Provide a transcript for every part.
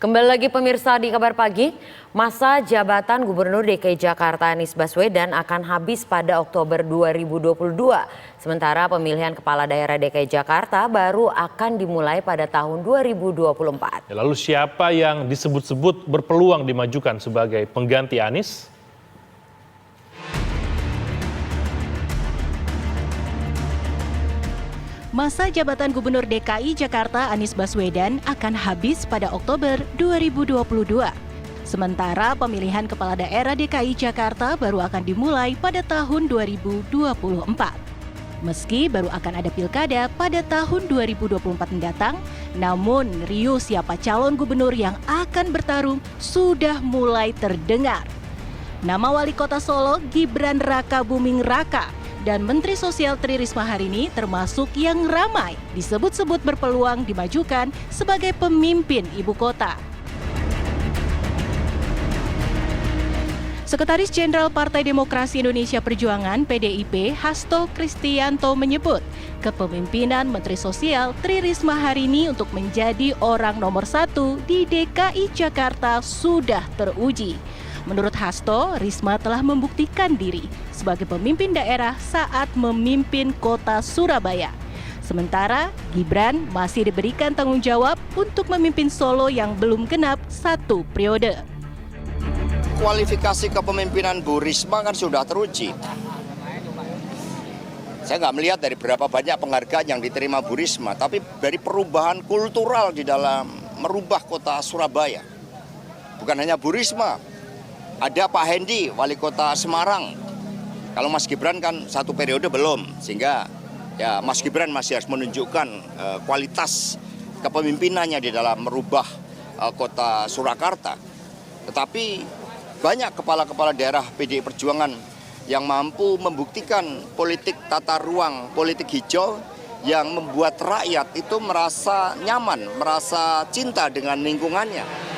Kembali lagi pemirsa di Kabar Pagi, masa jabatan Gubernur DKI Jakarta Anies Baswedan akan habis pada Oktober 2022. Sementara pemilihan Kepala Daerah DKI Jakarta baru akan dimulai pada tahun 2024. Lalu siapa yang disebut-sebut berpeluang dimajukan sebagai pengganti Anies? Masa jabatan Gubernur DKI Jakarta Anies Baswedan akan habis pada Oktober 2022. Sementara pemilihan Kepala Daerah DKI Jakarta baru akan dimulai pada tahun 2024. Meski baru akan ada pilkada pada tahun 2024 mendatang, namun riuh siapa calon gubernur yang akan bertarung sudah mulai terdengar. Nama Wali Kota Solo Gibran Rakabuming Raka dan Menteri Sosial Tri Risma hari ini termasuk yang ramai disebut-sebut berpeluang dimajukan sebagai pemimpin ibu kota. Sekretaris Jenderal Partai Demokrasi Indonesia Perjuangan (PDIP) Hasto Kristianto menyebut kepemimpinan Menteri Sosial Tri Risma hari ini untuk menjadi orang nomor 1 di DKI Jakarta sudah teruji. Menurut Hasto, Risma telah membuktikan diri sebagai pemimpin daerah saat memimpin kota Surabaya. Sementara Gibran masih diberikan tanggung jawab untuk memimpin Solo yang belum genap 1 periode. Kualifikasi kepemimpinan Bu Risma kan sudah teruji. Saya nggak melihat dari berapa banyak penghargaan yang diterima Bu Risma, tapi dari perubahan kultural di dalam merubah kota Surabaya. Bukan hanya Bu Risma, ada Pak Hendi, Wali Kota Semarang. Kalau Mas Gibran kan 1 periode belum, sehingga ya Mas Gibran masih harus menunjukkan kualitas kepemimpinannya di dalam merubah kota Surakarta. Tetapi banyak kepala-kepala daerah PDI Perjuangan yang mampu membuktikan politik tata ruang, politik hijau yang membuat rakyat itu merasa nyaman, merasa cinta dengan lingkungannya.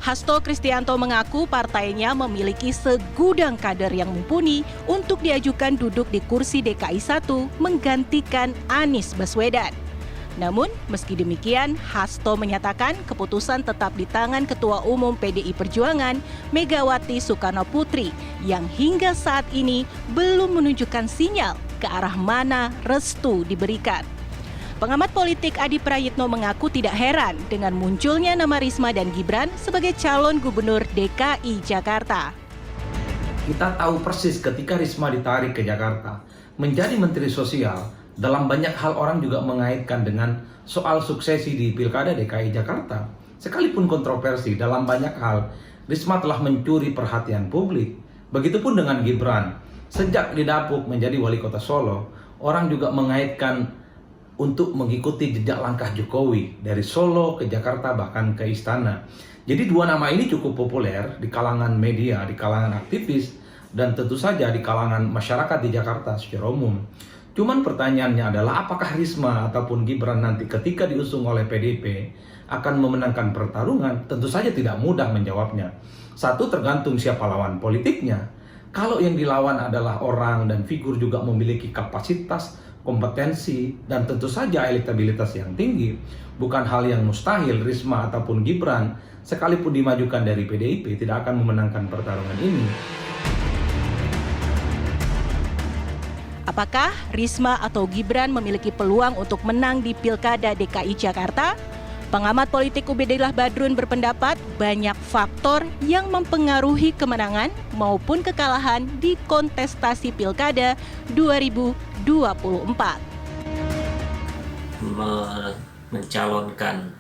Hasto Kristianto mengaku partainya memiliki segudang kader yang mumpuni untuk diajukan duduk di kursi DKI 1 menggantikan Anies Baswedan. Namun, meski demikian, Hasto menyatakan keputusan tetap di tangan Ketua Umum PDI Perjuangan Megawati Soekarnoputri yang hingga saat ini belum menunjukkan sinyal ke arah mana restu diberikan. Pengamat politik Adi Prayitno mengaku tidak heran dengan munculnya nama Risma dan Gibran sebagai calon gubernur DKI Jakarta. Kita tahu persis ketika Risma ditarik ke Jakarta menjadi Menteri Sosial, dalam banyak hal orang juga mengaitkan dengan soal suksesi di Pilkada DKI Jakarta. Sekalipun kontroversi, dalam banyak hal Risma telah mencuri perhatian publik. Begitupun dengan Gibran. Sejak didapuk menjadi Wali Kota Solo, orang juga mengaitkan untuk mengikuti jejak langkah Jokowi dari Solo ke Jakarta bahkan ke Istana. Jadi 2 nama ini cukup populer di kalangan media, di kalangan aktivis, dan tentu saja di kalangan masyarakat di Jakarta secara umum. Cuman pertanyaannya adalah apakah Risma ataupun Gibran nanti ketika diusung oleh PDIP akan memenangkan pertarungan? Tentu saja tidak mudah menjawabnya. Satu, tergantung siapa lawan politiknya. Kalau yang dilawan adalah orang dan figur juga memiliki kapasitas, kompetensi, dan tentu saja elektabilitas yang tinggi, bukan hal yang mustahil Risma ataupun Gibran sekalipun dimajukan dari PDIP tidak akan memenangkan pertarungan ini. Apakah Risma atau Gibran memiliki peluang untuk menang di Pilkada DKI Jakarta? Pengamat politik Ubedillah Badrun berpendapat banyak faktor yang mempengaruhi kemenangan maupun kekalahan di kontestasi Pilkada 2024. Mencalonkan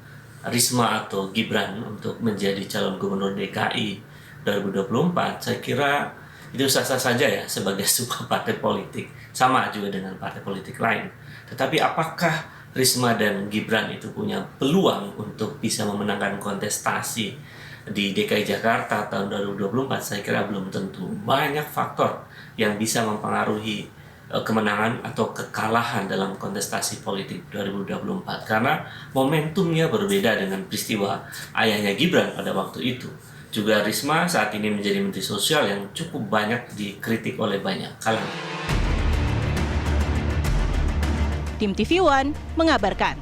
Risma atau Gibran untuk menjadi calon gubernur DKI 2024, saya kira itu sah-sah saja ya sebagai sebuah partai politik, sama juga dengan partai politik lain. Tetapi apakah Risma dan Gibran itu punya peluang untuk bisa memenangkan kontestasi di DKI Jakarta tahun 2024? Saya kira belum tentu. Banyak faktor yang bisa mempengaruhi kemenangan atau kekalahan dalam kontestasi politik 2024 karena momentumnya berbeda dengan peristiwa ayahnya Gibran pada waktu itu. Juga Risma saat ini menjadi Menteri Sosial yang cukup banyak dikritik oleh banyak kalangan. Tim TV One mengabarkan.